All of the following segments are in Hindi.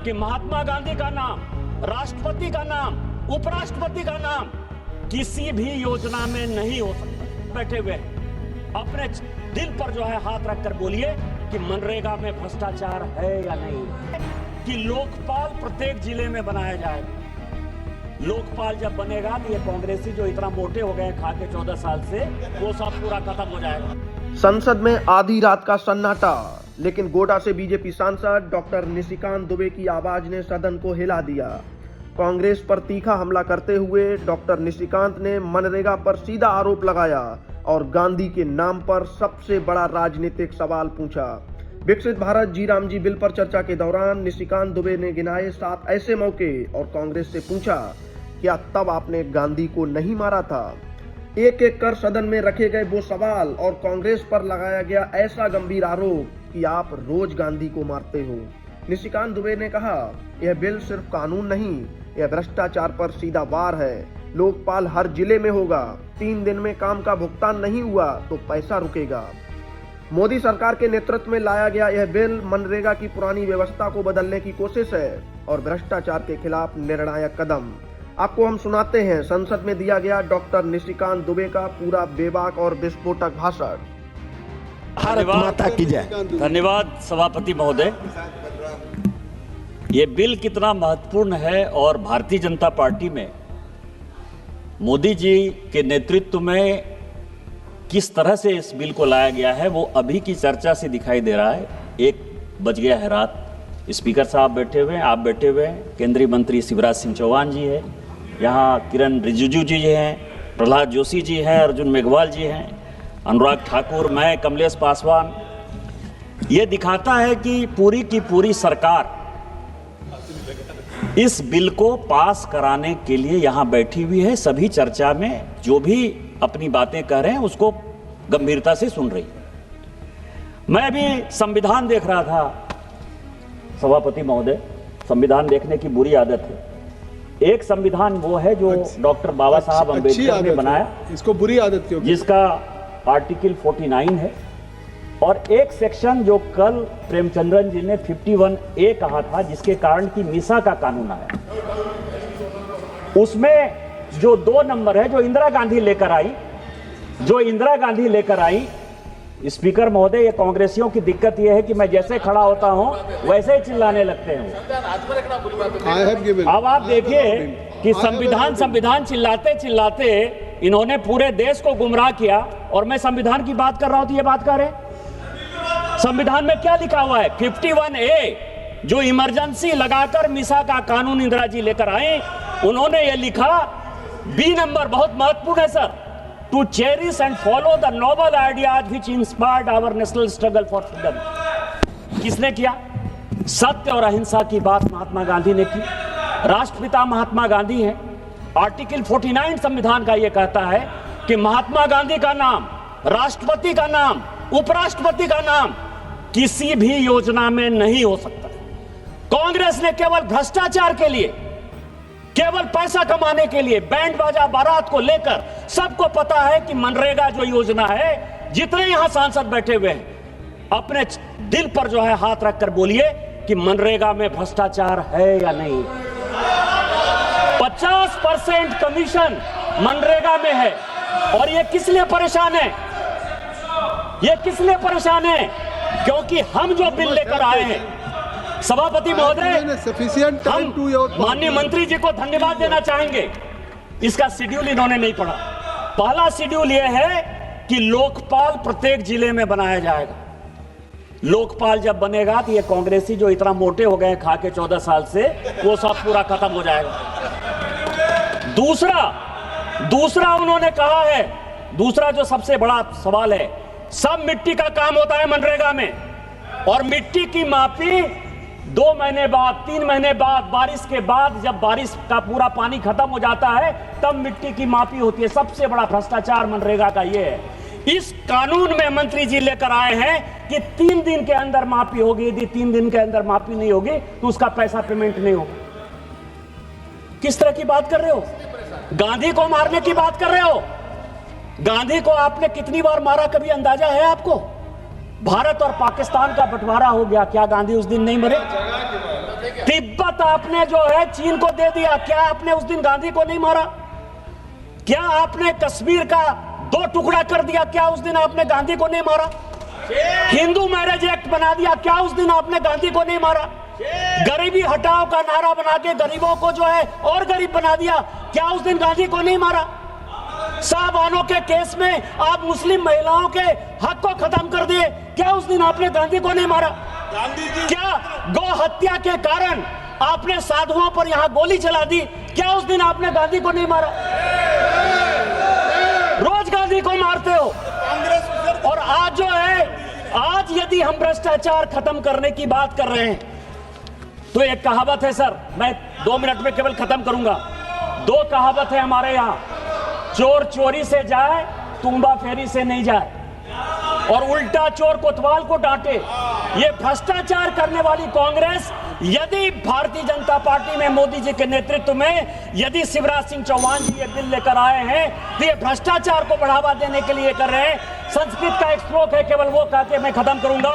कि महात्मा गांधी का नाम, राष्ट्रपति का नाम, उपराष्ट्रपति का नाम किसी भी योजना में नहीं हो सकता। बैठे हुए अपने दिल पर जो है हाथ रखकर बोलिए कि मनरेगा में भ्रष्टाचार है या नहीं, कि लोकपाल प्रत्येक जिले में बनाया जाएगा। लोकपाल जब बनेगा तो ये कांग्रेसी जो इतना मोटे हो गए खा के 14 साल से, वो सब पूरा खत्म हो जाएगा। संसद में आधी रात का सन्नाटा, लेकिन गोड्डा से बीजेपी सांसद डॉक्टर निशिकांत दुबे की आवाज ने सदन को हिला दिया। कांग्रेस पर तीखा हमला करते हुए डॉक्टर निशिकांत ने मनरेगा पर सीधा आरोप लगाया और गांधी के नाम पर सबसे बड़ा राजनीतिक सवाल पूछा। विकसित भारत जी राम जी बिल पर चर्चा के दौरान निशिकांत दुबे ने गिनाए 7 ऐसे मौके और कांग्रेस से पूछा, क्या तब आपने गांधी को नहीं मारा था? एक एक कर सदन में रखे गए वो सवाल और कांग्रेस पर लगाया गया ऐसा गंभीर आरोप कि आप रोज गांधी को मारते हो। निशिकांत दुबे ने कहा, यह बिल सिर्फ कानून नहीं, यह भ्रष्टाचार पर सीधा वार है। लोकपाल हर जिले में होगा। 3 दिन में काम का भुगतान नहीं हुआ तो पैसा रुकेगा। मोदी सरकार के नेतृत्व में लाया गया यह बिल मनरेगा की पुरानी व्यवस्था को बदलने की कोशिश है और भ्रष्टाचार के खिलाफ निर्णायक कदम। आपको हम सुनाते हैं संसद में दिया गया डॉक्टर निशिकांत दुबे का पूरा बेबाक और विस्फोटक भाषण। भारत माता की जय। धन्यवाद सभापति महोदय। ये बिल कितना महत्वपूर्ण है और भारतीय जनता पार्टी में मोदी जी के नेतृत्व में किस तरह से इस बिल को लाया गया है वो अभी की चर्चा से दिखाई दे रहा है। 1 बज गया है रात, स्पीकर साहब बैठे हुए हैं, आप बैठे हुए हैं, केंद्रीय मंत्री शिवराज सिंह चौहान जी है, यहाँ किरण रिजिजू जी हैं, प्रहलाद जोशी जी हैं, अर्जुन मेघवाल जी हैं, अनुराग ठाकुर, मैं, कमलेश पासवान। ये दिखाता है कि पूरी की पूरी सरकार इस बिल को पास कराने के लिए यहाँ बैठी हुई है। सभी चर्चा में जो भी अपनी बातें कह रहे हैं उसको गंभीरता से सुन रही है। मैं अभी संविधान देख रहा था सभापति महोदय। संविधान देखने की बुरी आदत है। एक संविधान वो है जो डॉक्टर बाबा साहब अम्बेडकर ने बनाया, इसको बुरी आदत क्यों? जिसका आर्टिकल 49 है, और एक सेक्शन जो कल प्रेमचंद्रन जी ने 51A कहा था, जिसके कारण की मीसा का कानून आया। उसमें जो 2 नंबर है जो इंदिरा गांधी लेकर आई, स्पीकर महोदय, ये कांग्रेसियों की दिक्कत ये है कि मैं जैसे खड़ा होता हूं वैसे ही चिल्लाने लगते हैं। अब आप देखिए कि संविधान चिल्लाते इन्होंने पूरे देश को गुमराह किया, और मैं संविधान की बात कर रहा हूं तो ये बात कर रहे। संविधान में क्या लिखा हुआ है? 51A जो इमरजेंसी लगाकर मीसा का कानून इंदिरा जी लेकर आए, उन्होंने ये लिखा, बी नंबर बहुत महत्वपूर्ण है sir, to cherish and follow the noble ideas which inspired our national struggle for freedom. किसने किया? सत्य और अहिंसा की बात महात्मा गांधी ने की। राष्ट्रपिता महात्मा गांधी हैं। आर्टिकल 49 संविधान का यह कहता है कि महात्मा गांधी का नाम, राष्ट्रपति का नाम, उपराष्ट्रपति का नाम किसी भी योजना में नहीं हो सकता। कांग्रेस ने केवल भ्रष्टाचार के लिए, केवल पैसा कमाने के लिए, बैंड बाजा बारात को लेकर, सबको पता है कि मनरेगा जो योजना है, जितने यहां सांसद बैठे हुए हैं, अपने दिल पर जो है हाथ रखकर बोलिए कि मनरेगा में भ्रष्टाचार है या नहीं। 50% कमीशन मनरेगा में है, और ये किस लिए परेशान है? ये किस लिए परेशान है? क्योंकि हम जो बिल लेकर आए हैं, सभापति महोदय, हम माननीय मंत्री जी को धन्यवाद देना चाहेंगे। इसका शेड्यूल इन्होंने नहीं पढ़ा। पहला शेड्यूल यह है कि लोकपाल प्रत्येक जिले में बनाया जाएगा। लोकपाल जब बनेगा तो ये कांग्रेसी जो इतना मोटे हो गए खा के 14 साल से, वो सब पूरा खत्म हो जाएगा। दूसरा उन्होंने कहा है, दूसरा जो सबसे बड़ा सवाल है, सब मिट्टी का काम होता है मनरेगा में, और मिट्टी की मापी 2 महीने बाद, 3 महीने बाद, बारिश के बाद, जब बारिश का पूरा पानी खत्म हो जाता है तब मिट्टी की मापी होती है। सबसे बड़ा भ्रष्टाचार मनरेगा का ये है। इस कानून में मंत्री जी लेकर आए हैं कि 3 दिन के अंदर मापी होगी, यदि 3 दिन के अंदर मापी नहीं होगी तो उसका पैसा पेमेंट नहीं होगा। किस तरह की बात कर रहे हो? गांधी को मारने की बात कर रहे हो? गांधी को आपने कितनी बार मारा, कभी अंदाजा है आपको? भारत और पाकिस्तान का बंटवारा हो गया, क्या गांधी उस दिन नहीं मरे? तिब्बत आपने जो है चीन को दे दिया, क्या आपने उस दिन गांधी को नहीं मारा? क्या आपने कश्मीर का 2 टुकड़ा कर दिया, क्या उस दिन आपने गांधी को नहीं मारा? हिंदू मैरिज एक्ट बना दिया, क्या उस दिन आपने गांधी को नहीं मारा? गरीबी हटाओ का नारा बना के गरीबों को जो है और गरीब बना दिया, क्या उस दिन गांधी को नहीं मारा? साहबानों के केस में आप मुस्लिम महिलाओं के हक को खत्म कर दिए, क्या उस दिन आपने गांधी को नहीं मारा? क्या गौ हत्या के कारण आपने साधुओं पर यहां गोली चला दी, क्या उस दिन आपने गांधी को नहीं मारा? रोज गांधी को मारते हो। और आज जो है, आज यदि हम भ्रष्टाचार खत्म करने की बात कर रहे हैं तो एक कहावत है सर, मैं 2 मिनट में केवल खत्म करूंगा। 2 कहावत है हमारे यहां, चोर चोरी से जाए, तुम्बा फेरी से नहीं जाए, और उल्टा चोर कोतवाल को डांटे। ये भ्रष्टाचार करने वाली कांग्रेस यदि भारतीय जनता पार्टी में मोदी जी के नेतृत्व में यदि शिवराज सिंह चौहान जी ये बिल लेकर आए हैं तो ये भ्रष्टाचार को बढ़ावा देने के लिए कर रहे हैं। संस्कृत का एक श्लोक है, केवल वो कह के मैं खत्म करूंगा।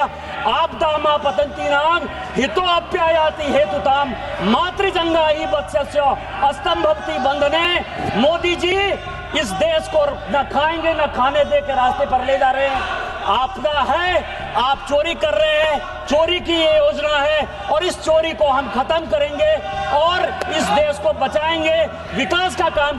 आपदा पतंती नाम हितो अप्यायाति हेतुताम मातृजंगा ही वत्स्य अस्तंभवती बंधने। मोदी जी इस देश को न खाएंगे न खाने दे के रास्ते पर ले जा रहे हैं। आपदा है, आप चोरी कर रहे हैं, चोरी की ये योजना है और इस चोरी को हम खत्म करेंगे और इस देश को बचाएंगे, विकास का काम